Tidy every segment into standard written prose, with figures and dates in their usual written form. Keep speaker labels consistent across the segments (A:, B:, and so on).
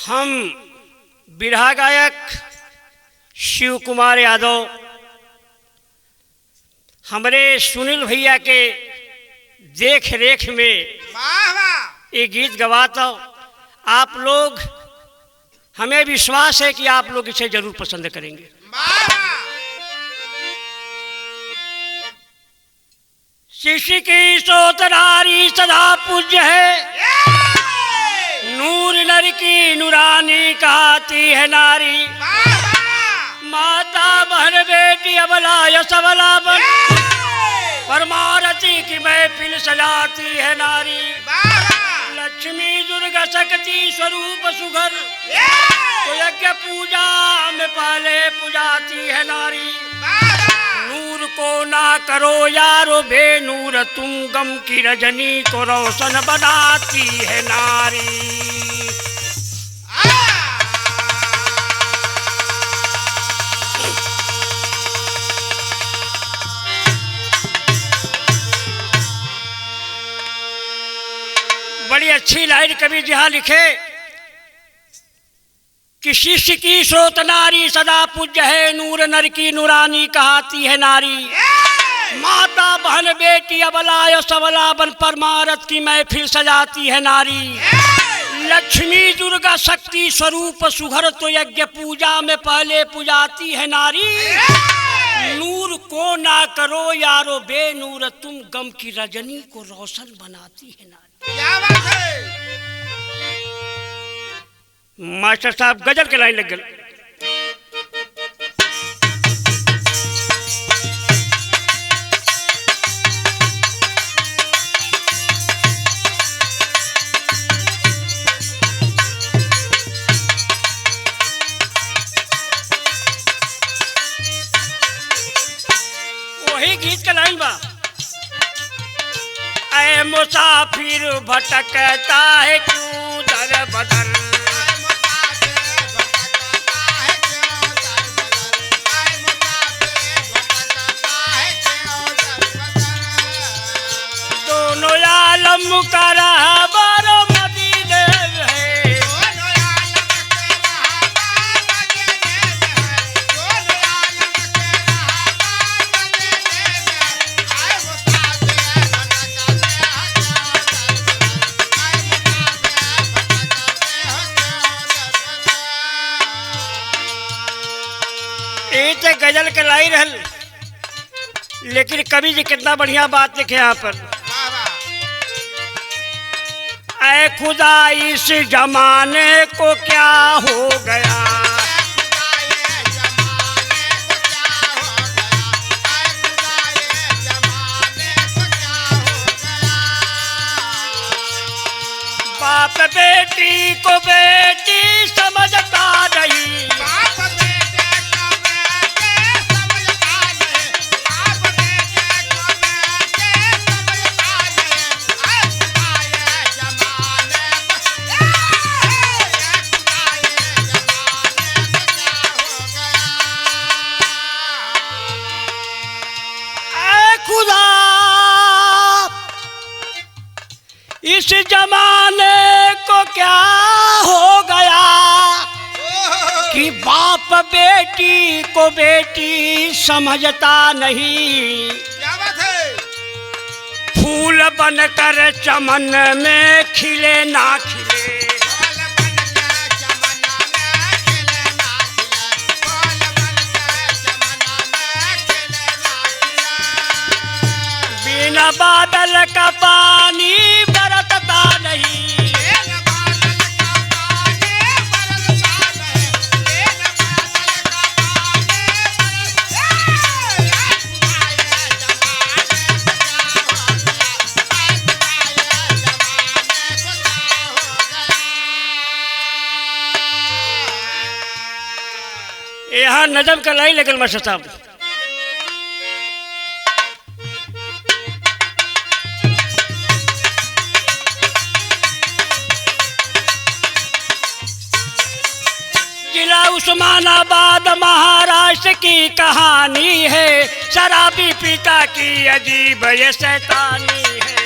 A: हम बिरहा गायक शिव कुमार यादव हमारे सुनील भैया के देख रेख में ये गीत गवाता हूँ। आप लोग, हमें विश्वास है कि आप लोग इसे जरूर पसंद करेंगे। शिष्य की सोत नारी सदा पूज्य है, नूर नर की नूरानी कहती है नारी। माता बहन बेटी अबला यसबला बन, परमारती की महफिल सजाती है नारी। लक्ष्मी दुर्गा शक्ति स्वरूप सुघर, तो यज्ञ पूजा में पहले पुजाती है नारी। नूर को ना करो यारो बेनूर, तुम गम की रजनी को रोशन बनाती है नारी। बड़ी अच्छी लाइन कवि जी हाँ लिखे कि शिष्य की स्रोत नारी सदा पूज्य है, नूर नर की नूरानी कहती है नारी। माता बहन बेटी अबला सबला बन, परमारथ की महफिल सजाती है नारी। लक्ष्मी दुर्गा शक्ति स्वरूप सुघर, तो यज्ञ पूजा में पहले पुजाती है नारी। नूर को ना करो यारो बेनूर, तुम गम की रजनी को रोशन बनाती है नारी।
B: क्या बात है?
A: मास्टर साहब गजल के लाइन लग गए। वही गीत का लाइन बा, ऐ मुसाफिर भटकता है क्यों दर बदर। दोनों आलम का रहबर मदीने है, एक गजल के लाई रहल, लेकिन कवि जी कितना बढ़िया बात लिखे यहाँ पर। ऐ खुदा इस जमाने को क्या हो गया, बाप बेटी को बेटी समझता नहीं। इस जमाने को क्या हो गया कि बाप बेटी को बेटी समझता नहीं।
B: क्या बात है?
A: फूल बनकर चमन में खिले ना खिले, बिना बादल का पानी बरसता नहीं। यहाँ नजम का लाई लगल मास्टर साहब। जिला उस्मानाबाद महाराष्ट्र की कहानी है, शराबी पिता की अजीब ये शैतानी है।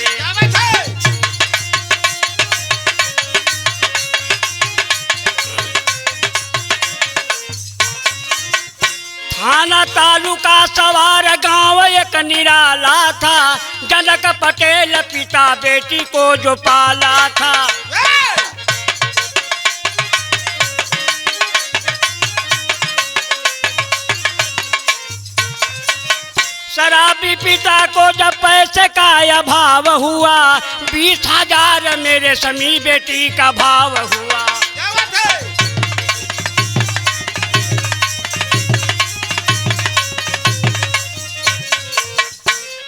A: तालुका सवार गांव एक निराला था, जनक पटेल पिता बेटी को जो पाला था। शराबी पिता को जब पैसे का अभाव हुआ, 20,000 मेरे समी बेटी का भाव हुआ।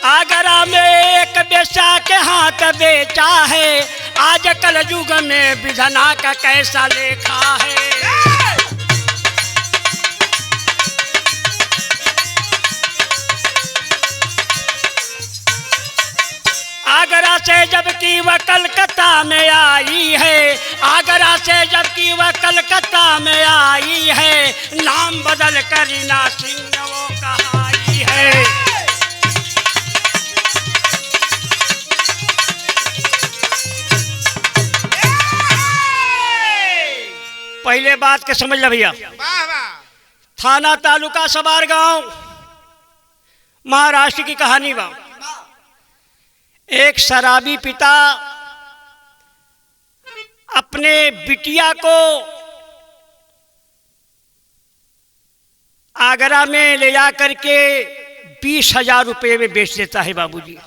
A: आगरा में एक बेचा के हाथ बेचा है, आज कल युग में विधना का कैसा लेखा है। आगरा से जबकि वह कलकत्ता में आई है, आगरा से जबकि वह कलकत्ता में आई है, नाम बदल कर रीना सिंह वो कहाई है। पहले बात के समझ लो भैया। थाना तालुका सवार गांव महाराष्ट्र की कहानी बा। एक शराबी पिता अपने बिटिया को आगरा में ले जा करके 20,000 रुपये में बेच देता है बाबूजी।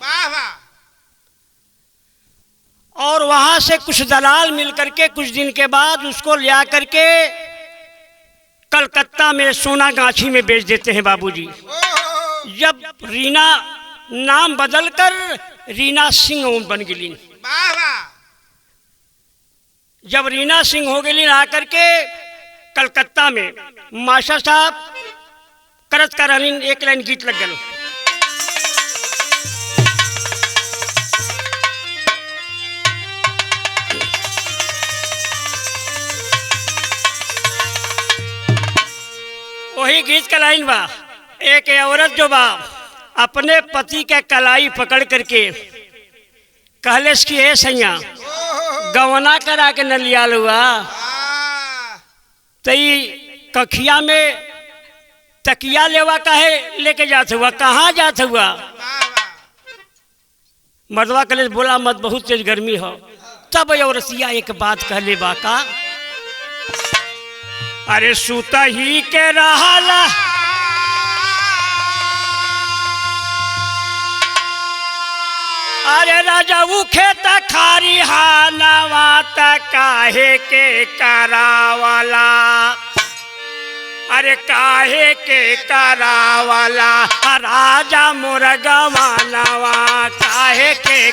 A: और वहां से कुछ दलाल मिल करके कुछ दिन के बाद उसको ले आ करके कलकत्ता में सोनागाछी में बेच देते हैं बाबूजी। जब रीना नाम बदलकर रीना सिंह बन गई, जब रीना सिंह हो गई आकर के कलकत्ता में, मास्टर साहब करत का रनिंग एक लाइन गीत लग गया। वही गीत का लाइन बा। एक औरत जो बा अपने पति के कलाई पकड़ करके कहलेस कि ए सैया गवना करा के न लिया हुआ, तई कखिया में तकिया लेवा काहे लेके जात हुआ, कहाँ जात हुआ। मर्दवा कलेस बोला मत, बहुत तेज गर्मी हो। तब औरतिया एक बात कहले बा का, अरे सूता ही के रहाला अरे राजा वो खेत खारी हानावा काहे के करावाला, अरे काहे के करावाला राजा मुर्गवानवा काहे के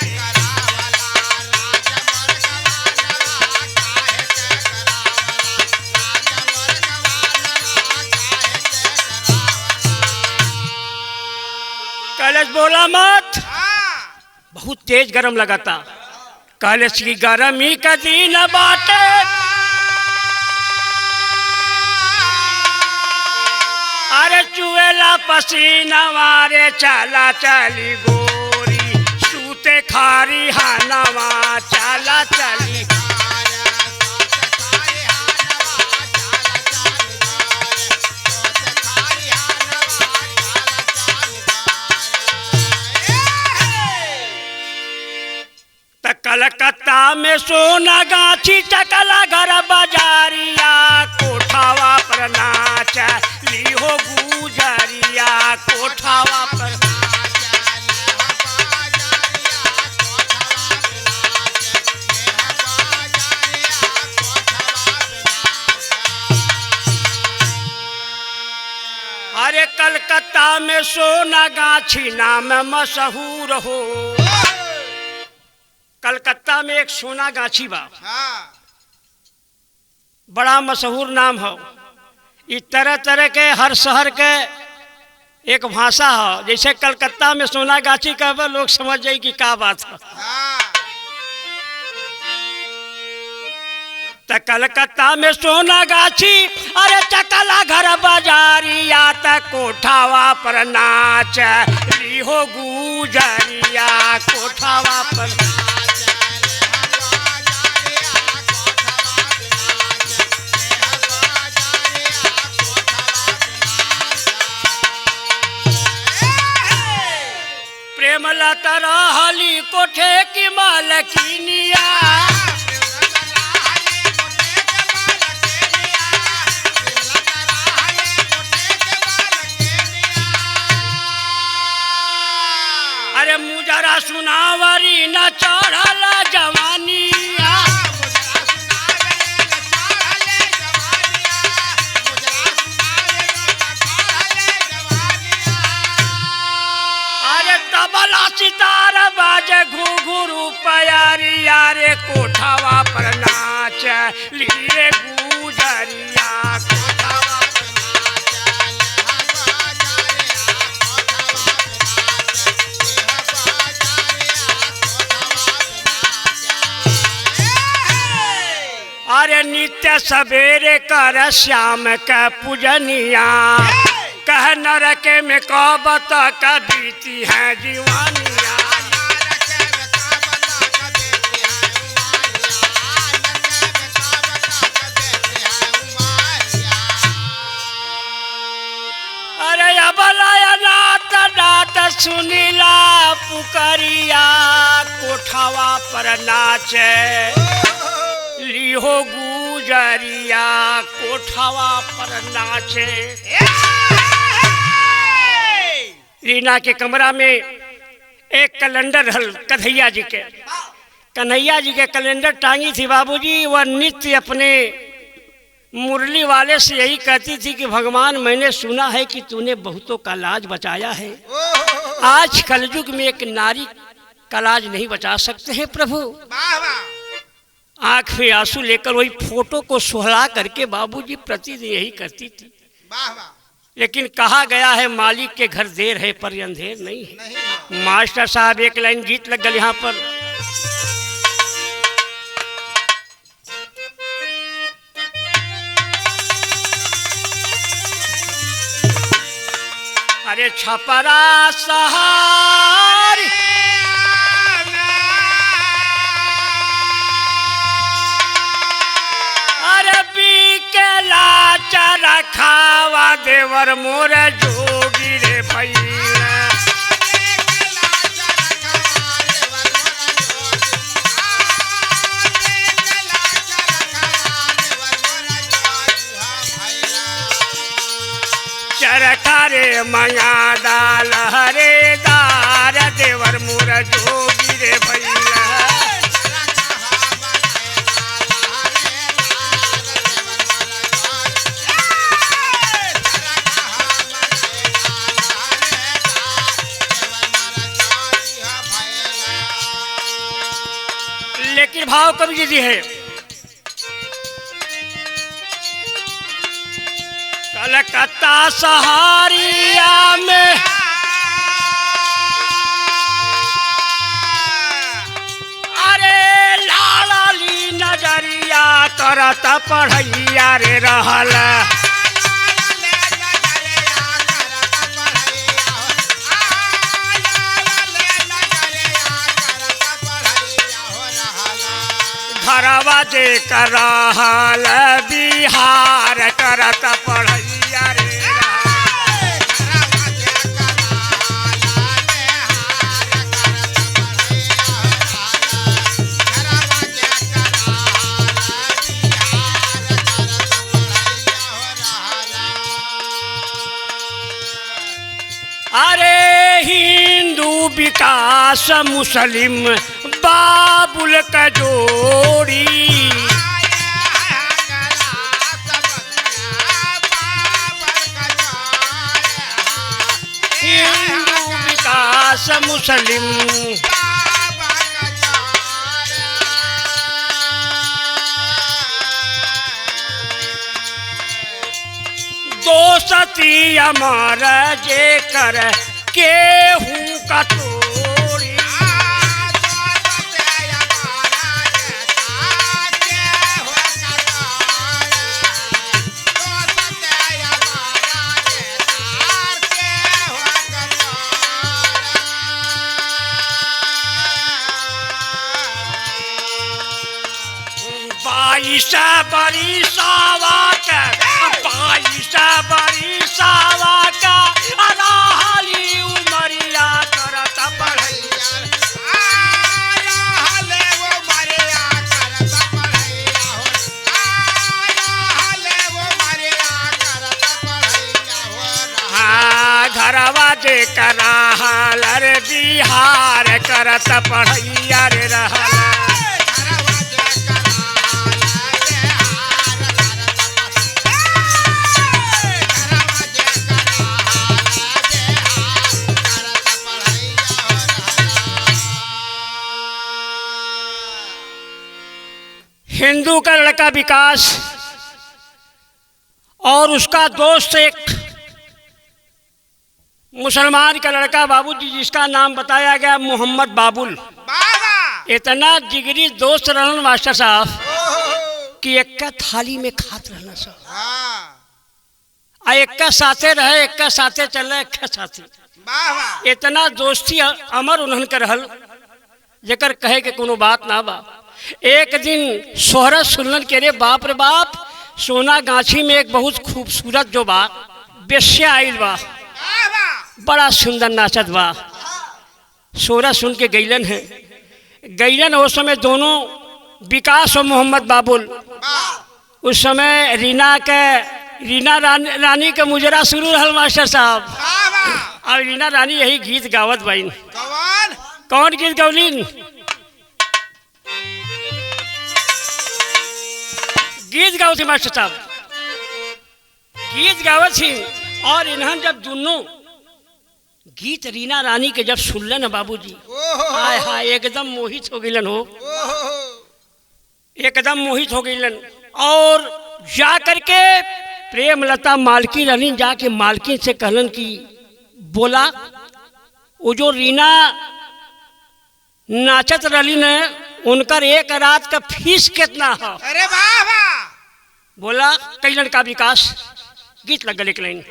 A: कलश बोला मत, बहुत तेज गरम लगाता। कलश की गरमी का दिन बाटे, अरे चुएला पसीना वारे चला चली गोरी, सूते खारी हानवा चला चली। कलकत्ता में सोनागाछी चकला घर बाजारिया, कोठावा पर नाच ली हो गुजरिया, कोठावा पर अरे कलकत्ता में सोनागाछी नाम मशहूर हो। कलकत्ता में एक सोनागाछी बा, बड़ा मशहूर नाम हो। इस तरह तरह के हर शहर के एक भाषा हो। जैसे कलकत्ता में सोनागाछी का लोग समझ जाए कि क्या बात है। त कलकत्ता में सोनागाछी अरे चकला घर बाजारिया, त कोठावा पर नाच ली हो गुजरिया, कोठावा पर रहली कोठे की मालकिनिया। अरे मुजरा सुनावरी न चढ़ल जवानिया। अरे तबला सितार बाजे घुघरू प्यारिया रे कोठवा पर नाच लिए गुजरिया। अरे नित्य सवेरे कर श्याम के पूजनिया। कह नरक में कब तक बीती है जीवानिया। अरे अबलाया नात नात सुनीला पुकरिया। कोठवा पर नाचे लिहो गुजरिया। कोठवा पर नाचे। रीना के कमरा में एक कैलेंडर हल कन्हैया जी के। कन्हैया जी के कैलेंडर टांगी थी बाबूजी। वह नित्य अपने मुरली वाले से यही कहती थी कि भगवान मैंने सुना है कि तूने बहुतों का लाज बचाया है। आज कलयुग में एक नारी का लाज नहीं बचा सकते हैं प्रभु। आंख में आंसू लेकर वही फोटो को सुहला करके बाबूजी प्रतिदिन यही करती थी। लेकिन कहा गया है मालिक के घर देर है पर अंधेर नहीं है। मास्टर साहब एक लाइन गीत लग गल यहाँ पर। अरे छपरा सहारी अरे बीकेला चरा खावा देवर मोर जोगी रे भैया। चरखा रे मंगा डाल हरे दार देवर मोर जोगी रे भैया। लेकिन भाव कवि जी है। कलकत्ता सहारिया में अरे लाली नजरिया करत पढ़ैया रे रहल। घरवा जे कर रहल बिहार करत पढ़ैया रे। अरे हिंदू विकास मुस्लिम बाबुल का जोड़ी। हिंदू विकास मुस्लिम दोस्ती अमर जे कर केहू का तोड़ी। बाईसा बड़ी सावा का 22 बड़ी सावा का अराहली उमरिया करत पढ़ैया। कराहल रे बिहार करत पढ़ैया रे रहल। हिंदू का लड़का विकास और उसका दोस्त एक मुसलमान का लड़का बाबूजी जिसका नाम बताया गया मोहम्मद बाबुल। इतना जिगरी दोस्त रहन मास्टर साहब कि एक का थाली में खात रहना सब, एक का साथे रहे, एक का साथे चले, एक का साथी। इतना दोस्ती अमर उन्हन कर रहल जेकर कहे के कोनो बात ना बा। एक दिन सोहरत सुनलन के रे बाप रे बाप, सोना गाछी में एक बहुत खूबसूरत जो बा बेश्या आइल बा, बड़ा सुंदर नाचत बा। सोहरत सुन के गईलन है, गईलन उस समय दोनों विकास और मोहम्मद बाबुल। उस समय रीना रानी के मुजरा शुरू रहल मास्टर साहब। और रीना रानी यही गीत गावत बाइन। कौन गीत गौलीन? गीत गाओ थे मास्टर साहब, गीत गावत थी। और इन्हन जब दोनों गीत रीना रानी के जब सुनलन है बाबूजी, हाय हाय एकदम मोहित हो गईलन हो, एकदम मोहित हो गईलन। और जा करके प्रेमलता मालकिन रानी जाके मालकिन से कहलन कि बोला वो जो रीना नाचत रही ने उनकर एक रात का फीस कितना है?
B: अरे वाह!
A: बोला कई लड़का विकास गीत लग गल एक लाइन।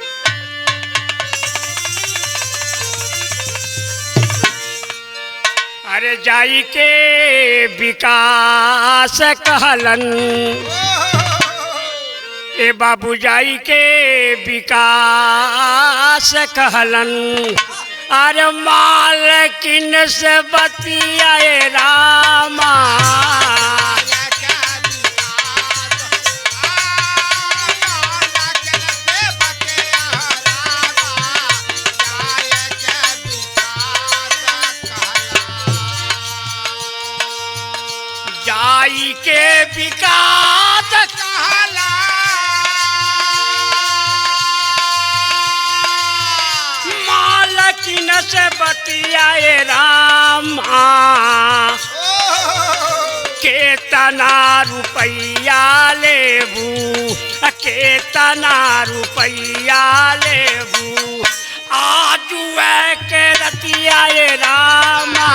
A: अरे जाई के विकास कहलन, ए बाबू जाई के विकास कहलन। अरे मालकिन से बतियाए रामा, जाई के विकास कहला। मालकिन से बतियाए राम, केतना रुपैया लेबू, केतना रुपैया लेबू, आजू के रतियाए रामा।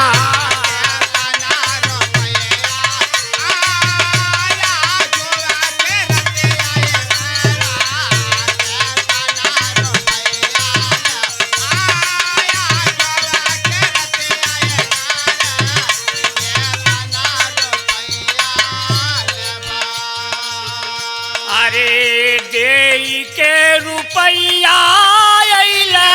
A: अरे देई के रुपैया अइला,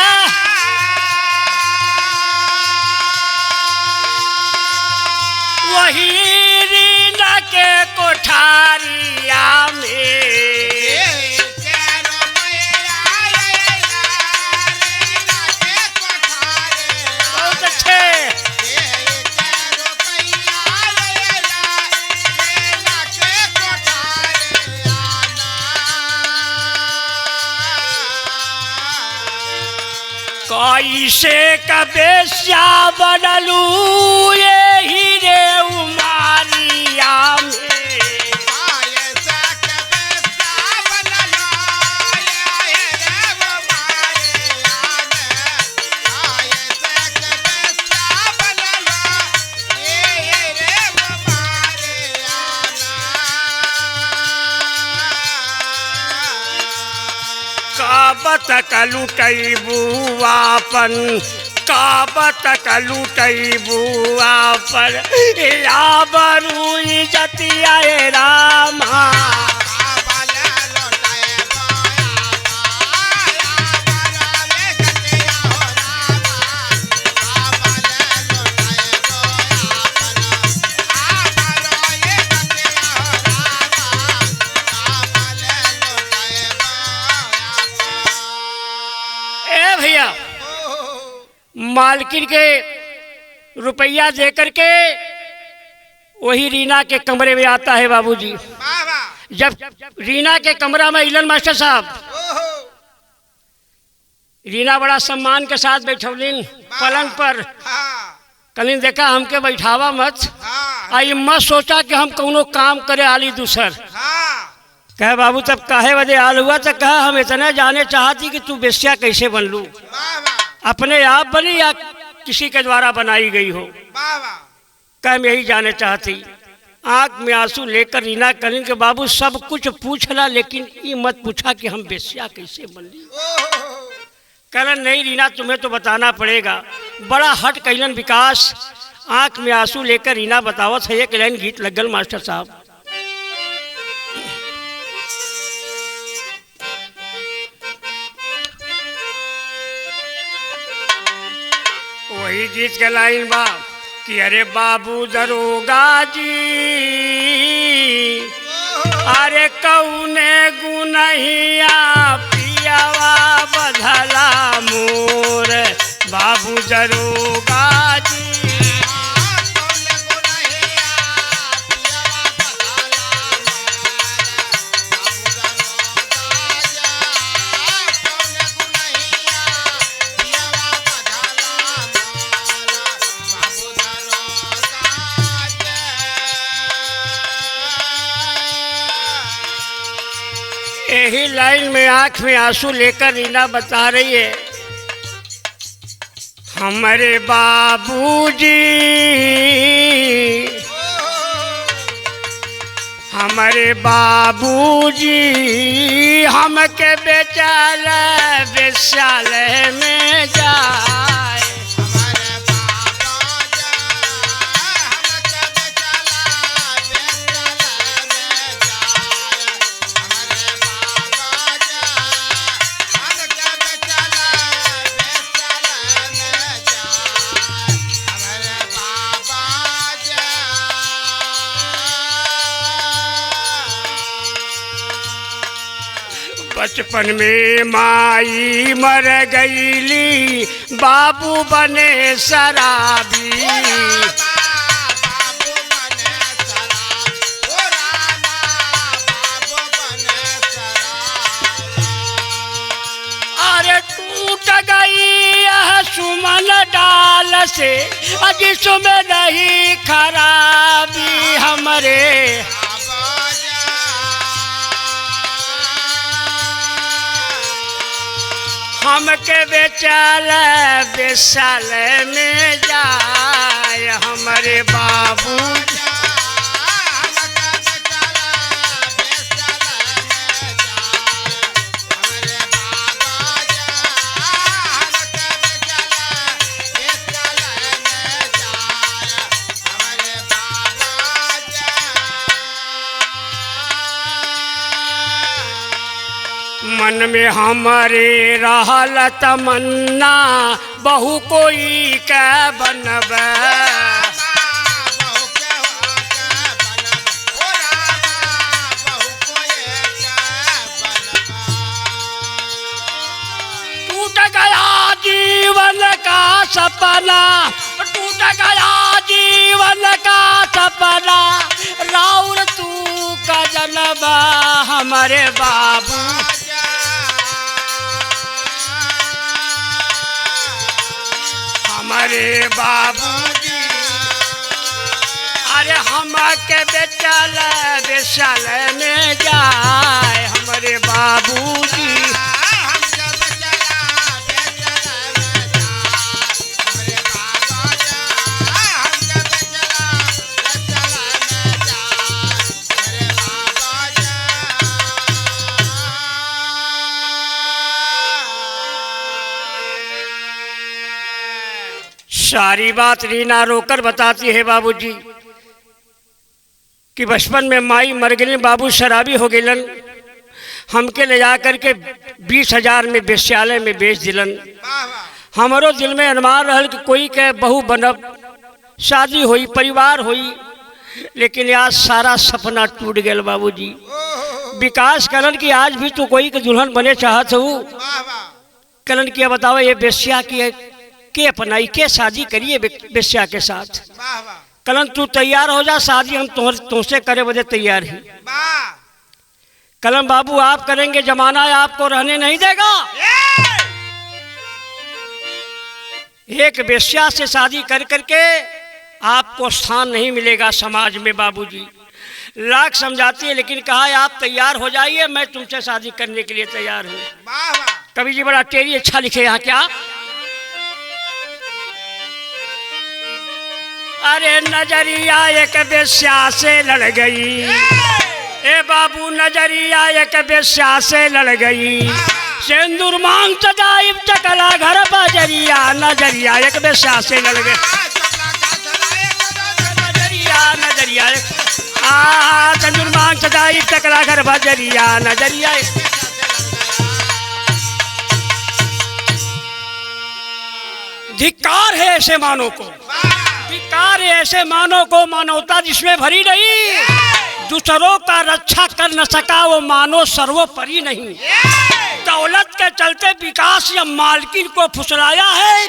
A: वही रीना के कोठारिया में। बहुत अच्छे। कैसे कबेश्या बनलू यही रे उमारिया में। काबत का लुटैबू आपन, काबत का लुटैबू आपन, आबरू इज्जतिया रामा। भैया मालकिन के रुपया दे करके वही रीना के कमरे में आता है बाबूजी।
B: वाह वाह।
A: जब रीना के कमरा में इलन मास्टर साहब,
B: ओहो।
A: रीना बड़ा सम्मान के साथ बैठौलिन पलंग पर।
B: हाँ
A: कलिन देखा हमके बैठावा मत,
B: हाँ
A: आई मत सोचा कि हम कौनो काम करे आली दूसर।
B: हाँ।
A: कहे बाबू तब काहे वजह आल हुआ, तो कहा हम इतना जाने चाहती कि तू बेश्या कैसे बन लू,
B: वाह वाह।
A: अपने आप बनी या किसी के द्वारा बनाई गई हो।
B: वाह वाह।
A: कह मैं यही जाने चाहती। आंख में आंसू लेकर रीना कलिन के बाबू सब कुछ पूछला, लेकिन ये मत पूछा कि हम बेश्या कैसे बन ली।
B: ओहो।
A: कहलन नहीं रीना तुम्हें तो बताना पड़ेगा। बड़ा हट कैलन विकास। आंख में आंसू लेकर रीना बतावत है। एक लाइन गीत लगल मास्टर साहब। वही गीत के लाइन बा कि अरे बाबू दरोगा जी, अरे कौने गुनहिया पियावा बधला मोर, बाबू दरोगा जी। यही लाइन में आंख में आंसू लेकर रीना बता रही है, हमारे बाबूजी, हमारे बाबूजी हमके बेचाल विश्यालय में जाए। बचपन में माई मर गईली, बाबू बने शराबी। अरे टूट गई यह सुमन डाल से, जिसमें नहीं खराबी हमारे। हमके बेचाल विश्यालय में जाए हमारे बाबू। मन में हमारे रहल तमन्ना, बहू कोई के बनबे। टूट गया जीवन का सपना, टूट गया जीवन का सपना, राउर तू का जनबा हमारे बाबू। हमारे बाबूजी, अरे हमके बेचाल विश्यालय में जाए हमारे बाबूजी। सारी बात रीना रोकर बताती है बाबूजी कि बचपन में माई मर गई, बाबू शराबी हो गलन, हमके ले जा करके 20,000 में वेश्यालय में बेच दिलन। हमारो दिल में अनुमान रहल कि कोई के बहू बनब, शादी हुई, परिवार हुई, लेकिन आज सारा सपना टूट गया बाबूजी। विकास कलन की आज भी तो कोई के दुल्हन बने चाहत हो। कलन की बताओ ये बेश्या की के अपनाई के शादी करिए बेश्या के साथ।
B: वाह वाह
A: कलन तू तैयार हो जा, शादी हम तुमसे करे बदे तैयार हैं।
B: वाह
A: कलम बाबू आप करेंगे, जमाना आपको रहने नहीं देगा। एक बेश्या से शादी कर करके आपको स्थान नहीं मिलेगा समाज में। बाबूजी लाख समझाती है, लेकिन कहा है आप तैयार हो जाइए, मैं तुमसे शादी करने के लिए तैयार हूँ।
B: वाह वाह
A: कवि जी बड़ा टेरी अच्छा लिखे यहाँ क्या। अरे नजरिया एक बेश्या से लड़ गई, ए बाबू नजरिया एक बेश्या से लड़ गई, सिंदूर मांग सजाई चकला घर बजरिया, नजरिया एक बेश्या से लड़ गई, नजरिया नजरिया सिंदूर मांग सजाई चकला घर बजरिया, नजरिया। धिक्कार है ऐसे मानों को, धिक्कार है ऐसे मानों को, मानवता जिसमें भरी नहीं, दूसरों का रक्षा कर न सका वो मानो सर्वोपरि नहीं। दौलत के चलते विकास या मालकिन को फुसलाया है,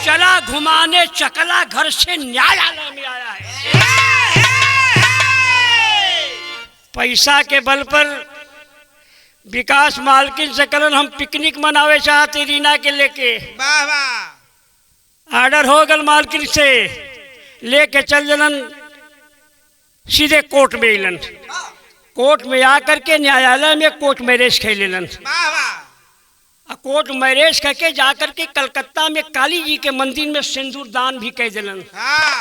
A: चला घुमाने चकला घर से न्यायालय में आया है। पैसा के बल पर विकास मालकिन से कलन हम पिकनिक मनावे चाहते रीना के लेके।
B: वाह वाह
A: ऑर्डर हो गल मालकिन से, लेके चल जलन सीधे कोर्ट में इलन, कोर्ट में आकर के न्यायालय में कोर्ट मैरिज खेल लेलन।
B: वाह वाह
A: कोर्ट मैरिज करके जाकर के कलकत्ता में काली जी के मंदिर में सिंदूर दान भी कह दिलन।
B: हाँ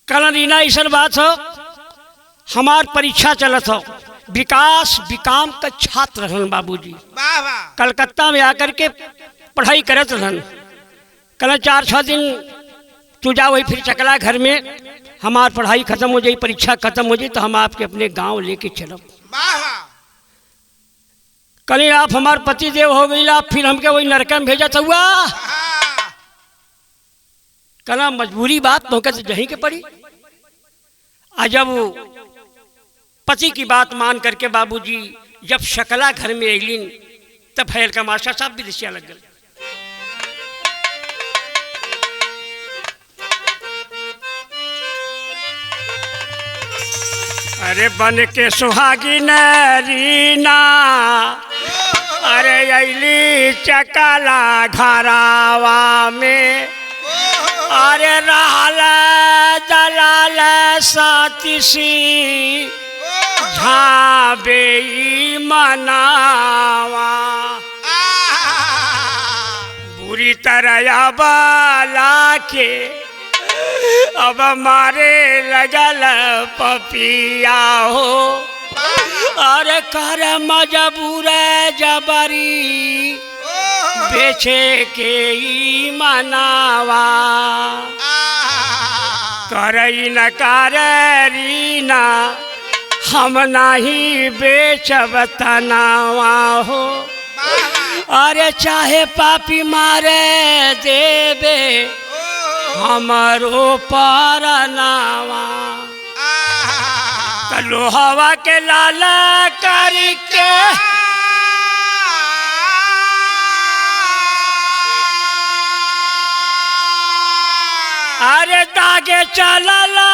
A: कल रीना ऐसा बात हो, हमार परीक्षा चलत हो, विकास विकाम का छात्र रहन बाबूजी,
B: वाह वाह
A: कलकत्ता में आकर के पढ़ाई करत रहन। कल 4-6 दिन तू जा वही फिर चकला घर में, हमार पढ़ाई खत्म हो जाई, परीक्षा खत्म हो जाई तो हम आपके अपने गांव लेके चलब।
B: वाह वाह
A: कल आप हमार पति देव हो गई, आप फिर हमके वही नरका में भेजा था हुआ। कल मजबूरी बात मौके से जहीं के पड़ी। आज जब पति की बात मान करके बाबूजी जब शकला घर में अलिन, तब फैल का मास्टर साहब भी दिशिया लग गए। अरे बन के सुहागिन रीना, अरे अली चकला घरावा में, अरे रहल दलाल सातिसी झाबे मनावा, बुरी तरह बाला के अब मारे लगल पपिया हो, अरे कर मजबूर जबरी बेचे के ई मनावा, करई न कर रीना हम नहीं बेचब तनावा हो, अरे चाहे पापी मारे देवे हमारो परनावा, लोहवा के लाल करके अरे दागे चलला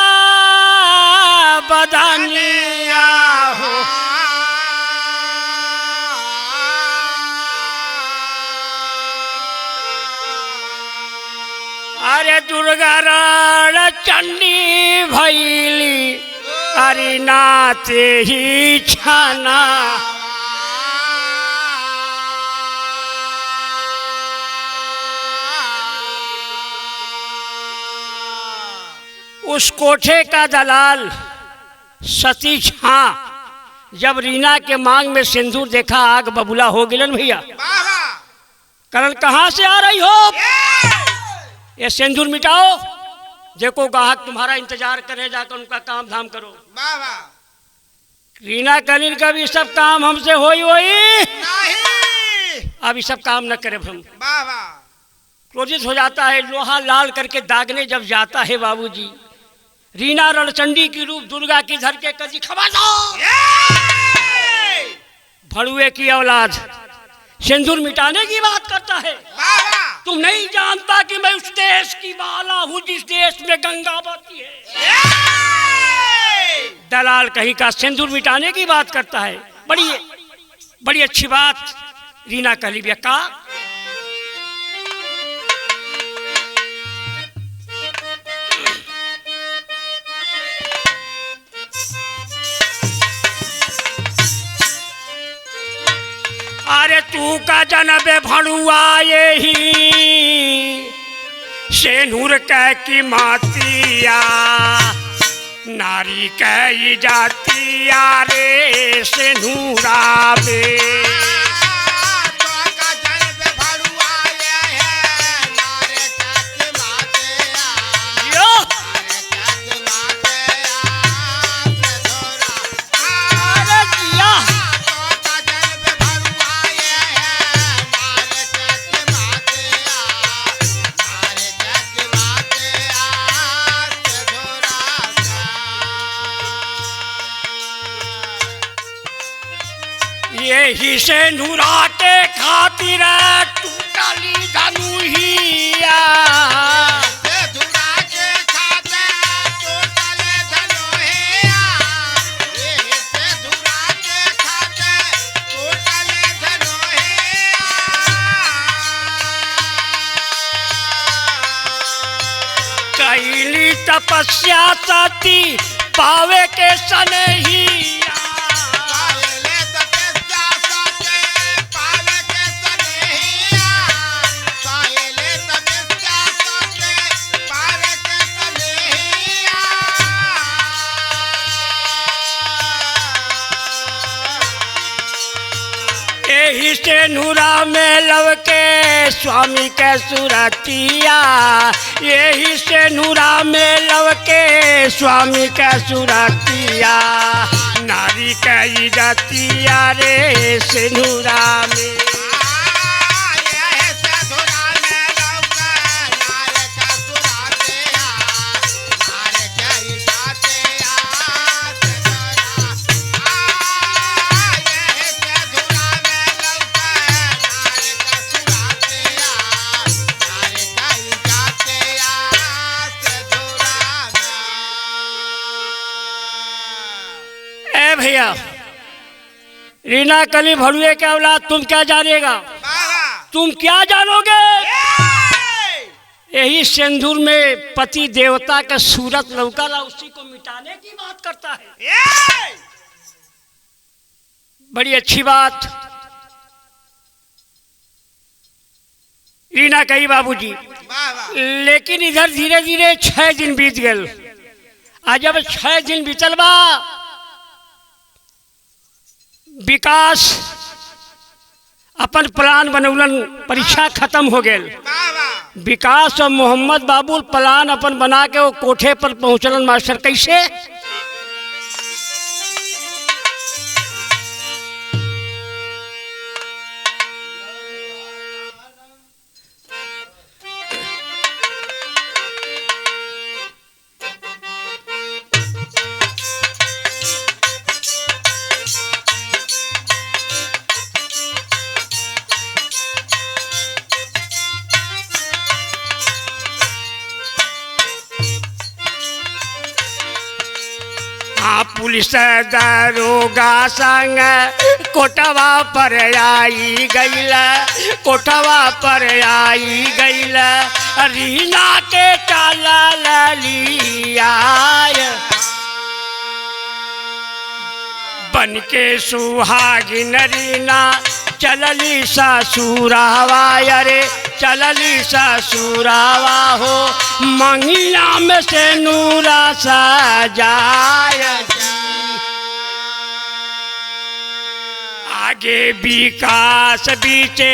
A: बदनिया हो, अरे दुर्गा रण चंडी भैली, अरे नाते ही छाना, उस कोठे का दलाल सती छा जब रीना के मांग में सिंदूर देखा, आग बबूला हो गिलन भैया। करण कहाँ से आ रही हो, ये सिंदूर मिटाओ, देखो ग्राहक तुम्हारा इंतजार करे, जाकर उनका काम धाम करो। रीना कलिन का भी सब काम हमसे होई अब ये सब काम न करे हम। क्रोधित हो जाता है, लोहा लाल करके दागने जब जाता है बाबूजी, रीना रणचंडी की रूप दुर्गा की धर के कजी खबा दो, भड़ुए की औलाद सिंदूर मिटाने की बात करता है। तुम नहीं जानता कि मैं उस देश की बाला हूं जिस देश में गंगा बहती है। दलाल कहीं का सिंदूर मिटाने की बात करता है। बड़ी बड़ी अच्छी बात रीना कहली का अरे तू का जनब भणुआ यही सेनूर कह की मातिया नारी कह जातिया रे सेनूरा में यही से नूरा के खातिर टूटली धनुहिया कैली तपस्या सती पावे के सनहिया यही से नूरा में लव के स्वामी के सुरतिया यही से नूरा में लव के स्वामी के सुरतिया नारी कही जातिया रे से नूरा में भैया रीना कली भड़ुए के औलाद तुम क्या जानेगा तुम क्या जानोगे यही सिंदूर में पति देवता का सूरत लौकाला उसी को मिटाने की बात करता है। बड़ी अच्छी बात रीना कही बाबूजी लेकिन इधर धीरे धीरे 6 दिन बीत गए। आज जब 6 दिन बीतल बा विकास अपन प्लान बनौलन परीक्षा खत्म हो गए। विकास और मोहम्मद बाबुल प्लान अपन बना के वो कोठे पर पहुंचलन मास्टर कैसे पुलिस दरोगा संग कोटवा पर आई गईल कोटवा पर आई गईल रीना के टाला लिया बन के सुहागिन रीना चलली ससुरावा रे चलली ससुरावा हो मंगिया में से नूरा सजाय आगे विकास बीचे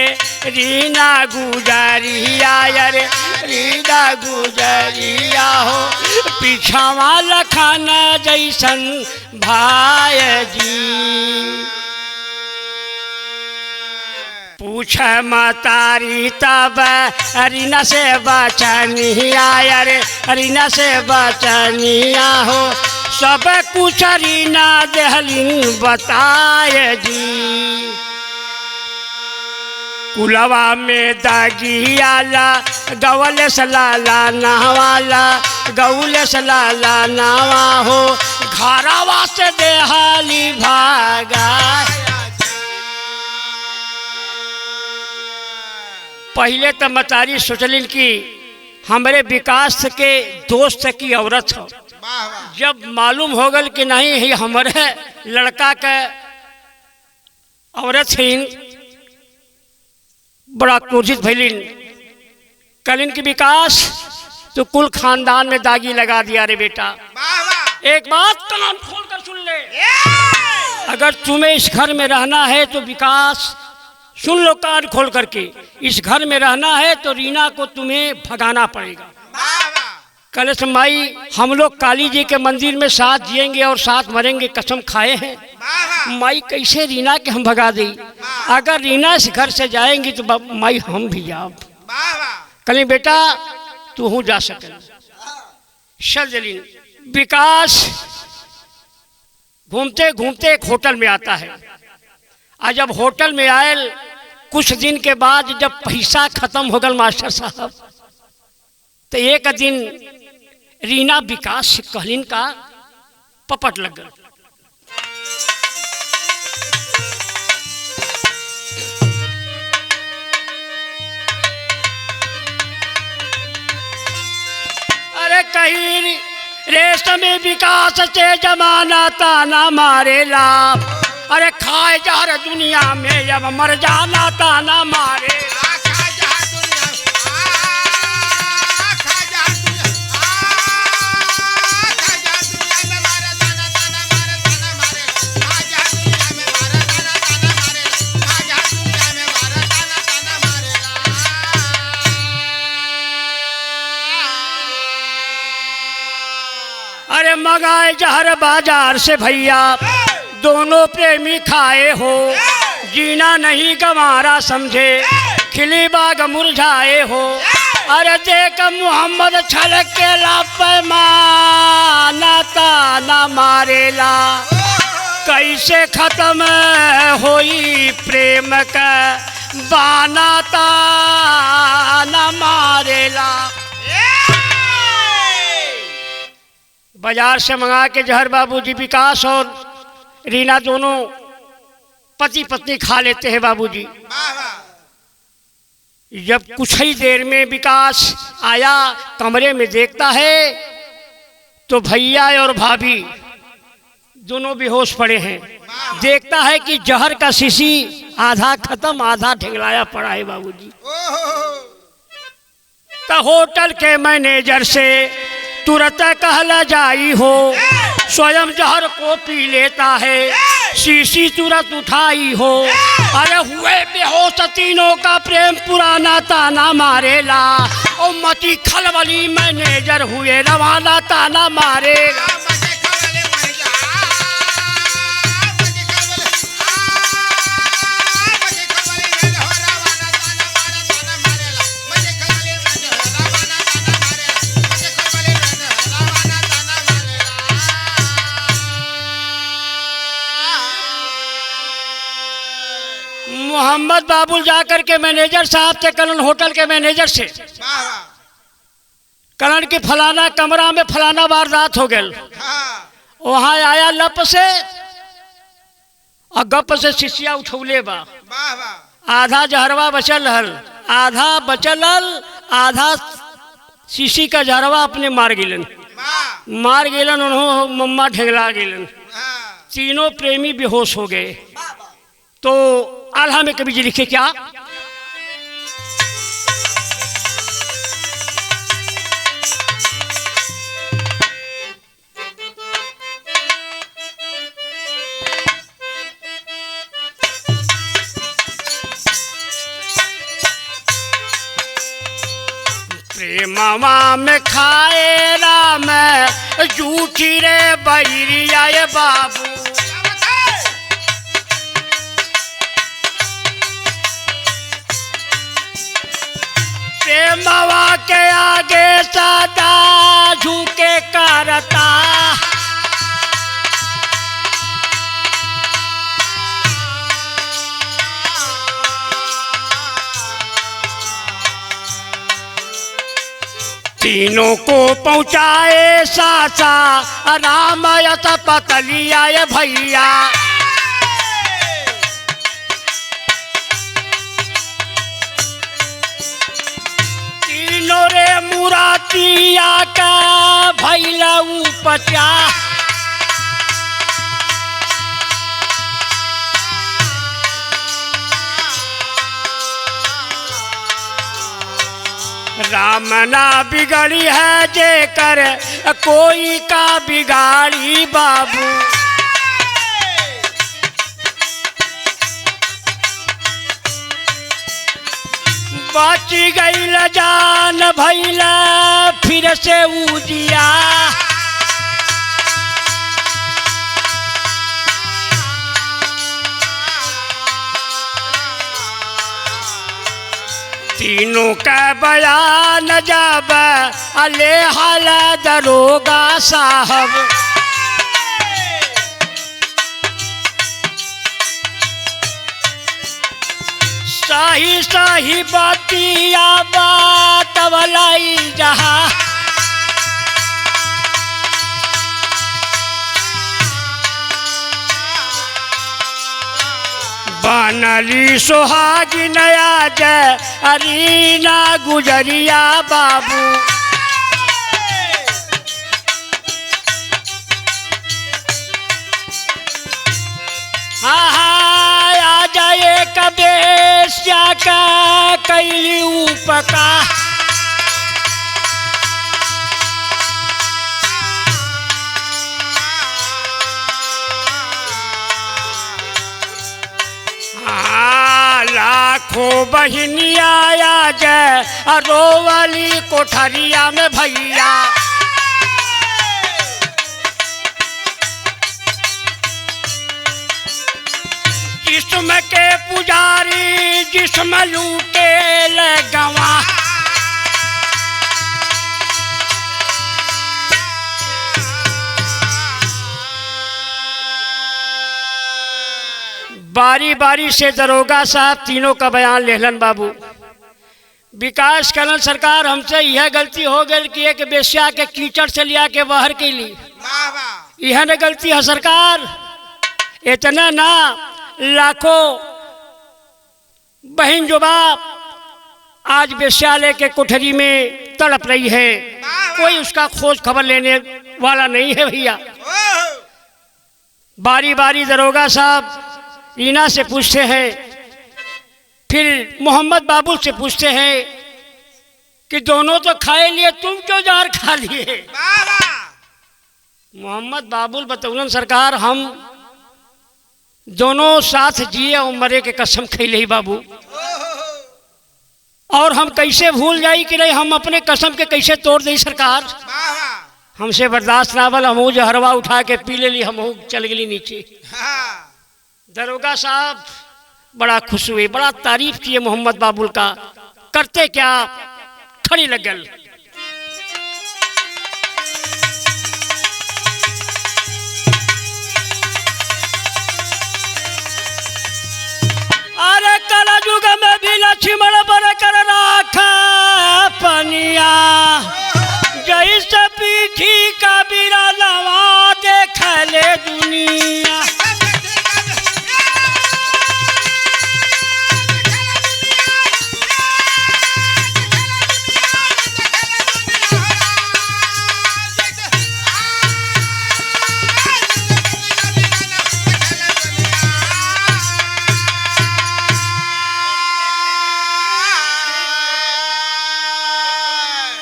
A: रीना गुजरिया रे रीना गुजरिया हो पीछावा लखन जैसन भाई जी पूछ मतारी तब रीना से बचनिया रे रीना से बचनिया हो सब कुछ रीना देहलिन बताए जी कुलवा में दागी आला गवल सलाला नहवाला गौल सलाला नावा हो घरवा से देहाली भागा। पहले तो मतारी सोचलिन कि हमारे विकास के दोस्त की औरत हो। जब मालूम हो गल कि नहीं ही हमारे लड़का के औरत छीन बड़ा क्रोधित भैलिन। कलिन की विकास तो कुल खानदान में दागी लगा दिया रे बेटा। एक बात कान खोल कर सुन ले, अगर तुम्हें इस घर में रहना है तो विकास सुन लो कान खोल करके, इस घर में रहना है तो रीना को तुम्हें भगाना पड़ेगा। कलेश माई हम लोग काली जी के मंदिर में साथ जिएंगे और साथ मरेंगे कसम खाए हैं। माई कैसे रीना के हम भगा दें? अगर रीना इस घर से जाएंगी तो माई हम भी जाब। कली बेटा तू हूँ जा सके शजलिन। विकास घूमते घूमते एक होटल में आता है। आज जब होटल में आयल कुछ दिन के बाद जब पैसा खत्म हो गल मास्टर साहब, तो एक दिन रीना विकास से कहलिन का पपट लग गल। अरे कहीं रेशम विकास से जमाना ताना मारेला, अरे खाए जहर दुनिया में जब मर जाना ताना मारे। अरे मंगाए जहर बाजार से भैया दोनों प्रेमी खाए हो, जीना नहीं गंवारा समझे खिली बाग मुरझाए हो। अरे देख मोहम्मद छलक के ला पैमाना ताना मारेला, कैसे खत्म होई प्रेम का बाना ताना मारेला। बाजार से मंगा के जहर बाबूजी विकास और रीना दोनों पति पत्नी खा लेते हैं बाबूजी। जब कुछ ही देर में विकास आया कमरे में, देखता है तो भैया और भाभी दोनों बेहोश पड़े हैं। देखता है कि जहर का शीशी आधा खत्म आधा ढिंगलाया पड़ा है बाबूजी। तो होटल के मैनेजर से तुरंत कहला जाई हो, स्वयं जहर को पी लेता है, शीशी तुरंत उठाई हो। अरे हुए बेहोश तीनों का प्रेम पुराना ताना मारेला, और मती खलबली मैनेजर हुए रवाना ताना मारेला। मोहम्मद बाबुल जाकर के मैनेजर साहब से कलन, होटल के मैनेजर से कलन की फलाना कमरा में फलाना वारदात हो गल। वहां आया लप से और गप से शीशिया उठौले बा। आधा जहरवा बचल हल, आधा बचल हल, आधा शीशी का जहरवा अपने मार गिलन। उन्होंने मम्मा ढेगला गिलन। तीनों प्रेमी बेहोश हो गए। तो आल्हा में कवि जी लिखे क्या, प्रेमवा में खाए राम झूठी रे बैरिया ये बाबू। प्रेमवा के आगे सदा झुके करता, तीनों को पहुँचाए साचा रामायत पतलिया ये भैया। तीनों रे मुरातिया का भैला उपचा। राम ना बिगड़ी है जेकर कोई का बिगाड़ी बाबू। बच गई जान भैला फिर से उजिया। तीनों का बयान जब अले हाल दरोगा साहब। सही सही बातिया बात वलाई जहाँ। बनली सुहागी नया जय अरीना गुजरिया बाबू। हाँ हाँ आ जाए कबेश्या का कैली उपका। लाखों बहनिया आया जय रोवाली कोठरिया में भैया। जिस्म के पुजारी जिस्म लूटे लगवा। बारी बारी से दरोगा साहब तीनों का बयान लेहलन बाबू। विकास कलन सरकार हमसे यह गलती हो गई कि एक बेश्या के कीचड़ से लिया के बाहर के ली। यह न गलती है सरकार। इतना ना लाखों बहन जो बाप आज बेश्यालय के कोठरी में तड़प रही है, कोई उसका खोज खबर लेने वाला नहीं है भैया। बारी बारी दरोगा साहब रीना से पूछते हैं, फिर मोहम्मद बाबुल से पूछते हैं कि दोनों तो खाए लिए, तुम क्यों जार खा लिए? मोहम्मद बाबुल बतौलन सरकार हम दोनों साथ जिए और मरे के कसम खैले ही बाबू। और हम कैसे भूल जाई कि नहीं, हम अपने कसम के कैसे तोड़ दी सरकार। हमसे बर्दाश्त ना बल, हमू जहरवा उठा के पी ले ली, हमू चल गई नीचे। दरोगा साहब बड़ा खुश हुए, बड़ा तारीफ किए मोहम्मद बाबुल का। करते क्या, खड़ी लग गल। अरे कला युग में भी लक्ष्मण बर कर राखा पनिया, जैसे पीठी का बिरा नवा देख ले दुनिया।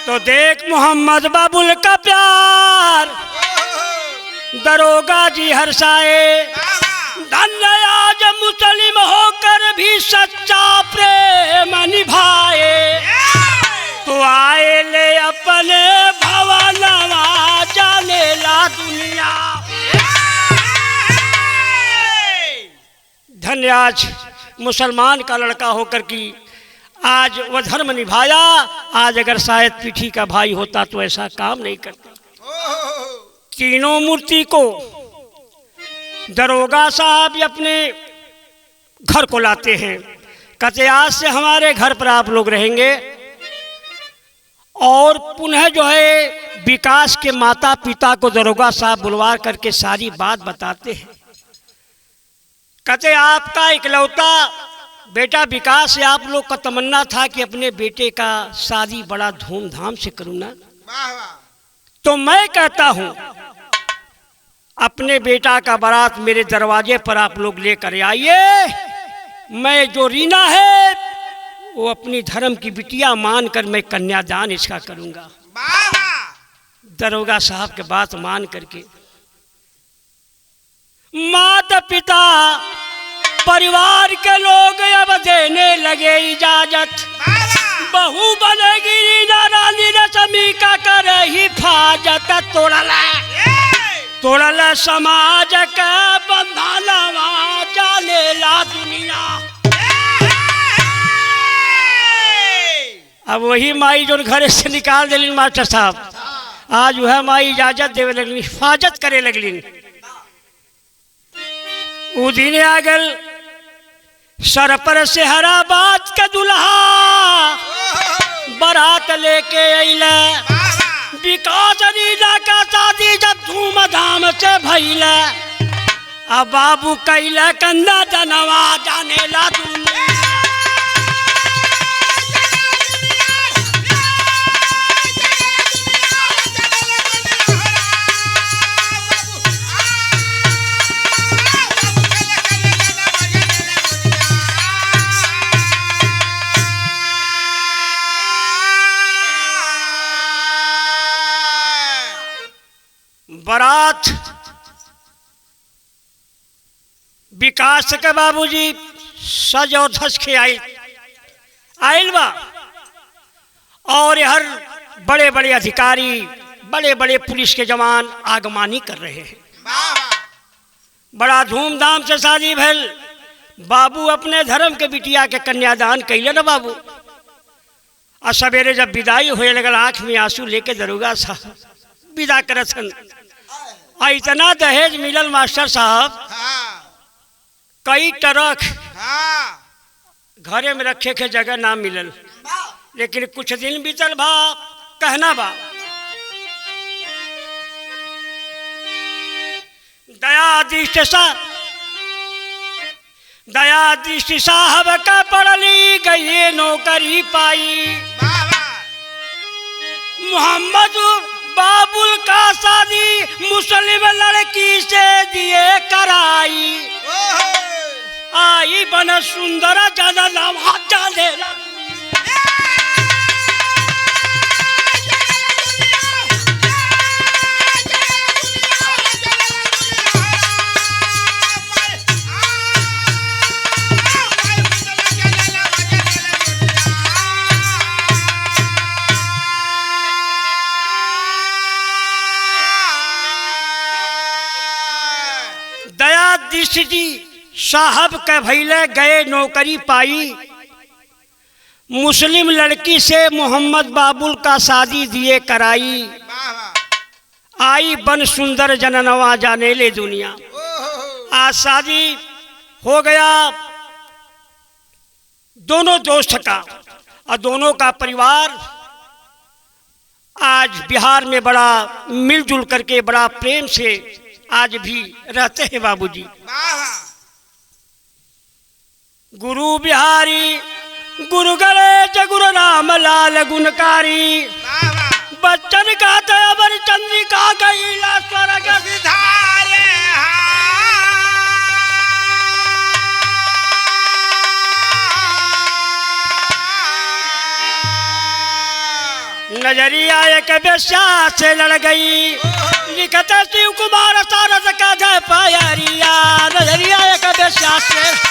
A: तो देख मोहम्मद बाबुल का प्यार दरोगा जी हर्षाए। धन्य आज मुस्लिम होकर भी सच्चा प्रेम निभाए। तो आए ले अपने भवनवा जाने ला दुनिया। धन्य आज मुसलमान का लड़का होकर की आज वह धर्म निभाया। आज अगर शायद पीठी का भाई होता तो ऐसा काम नहीं करता। तीनों मूर्ति को दरोगा साहब अपने घर को लाते हैं। कहते आज से हमारे घर पर आप लोग रहेंगे और पुनः जो है विकास के माता पिता को दरोगा साहब बुलवा करके सारी बात बताते हैं। कहते आपका इकलौता बेटा विकास से आप लोग का तमन्ना था कि अपने बेटे का शादी बड़ा धूमधाम से करूं ना, तो मैं कहता हूं अपने बेटा का बारात मेरे दरवाजे पर आप लोग लेकर आइए। मैं जो रीना है वो अपनी धर्म की बिटिया मानकर मैं कन्यादान इसका करूंगा। दरोगा साहब के बात मान करके माता पिता परिवार के लोग अब देने लगे इजाजत। बहू बनेगी रीना रानी रश्मि का करे हिफाजत। तोड़ला समाज के बंधनवा जाने ला दुनिया। अब वही माई जो घर से निकाल दिली मास्टर साहब, आज वह माई इजाजत देवे लगली, हिफाजत करे लगली। उ दिन आ गल सर पर से हरा बात का दुल्हा बारात लेके अइला। विकास रीना का शादी जब धूमधाम से भइला। अब बाबू कैला कंधा दनवा जाने ला दुनिया। बारात विकास के बाबूजी सज और धस के आयल बा। और हर बड़े बड़े अधिकारी बड़े बड़े पुलिस के जवान आगमानी कर रहे हैं। बड़ा धूमधाम से शादी भैल। बाबू अपने धर्म के बिटिया के कन्यादान कैले ना बाबू। और सवेरे जब विदाई होए लगल आंख में आंसू लेके दरोगा साहब विदा करथन। इतना दहेज मिलल मास्टर साहब, कई ट्रक घरे में रखे के जगह ना मिलल। लेकिन कुछ दिन बीतल बा, कहना बा दया दृष्टि साहब का पढ़ली गई नौकरी पाई। मोहम्मद बाबुल का शादी मुस्लिम लड़की से दिए कराई। आई बन सुंदर जनम जाने जी साहब के भैले गए नौकरी पाई। मुस्लिम लड़की से मोहम्मद बाबुल का शादी दिए कराई। आई बन सुंदर जननवा जाने ले दुनिया। आज शादी हो गया दोनों दोस्त का, और दोनों का परिवार आज बिहार में बड़ा मिलजुल करके बड़ा प्रेम से आज भी रहते हैं बाबूजी। गुरु बिहारी गुरु गणेश गुरु राम लाल गुणकारी। बच्चन का दयावर चंद्रिका गईला स्वर्ग सिधारे। नजरिया एक बेश्या से लड़ गई। लिखते शिव कुमार सारस का जय पायरिया। नजरिया एक बेश्या से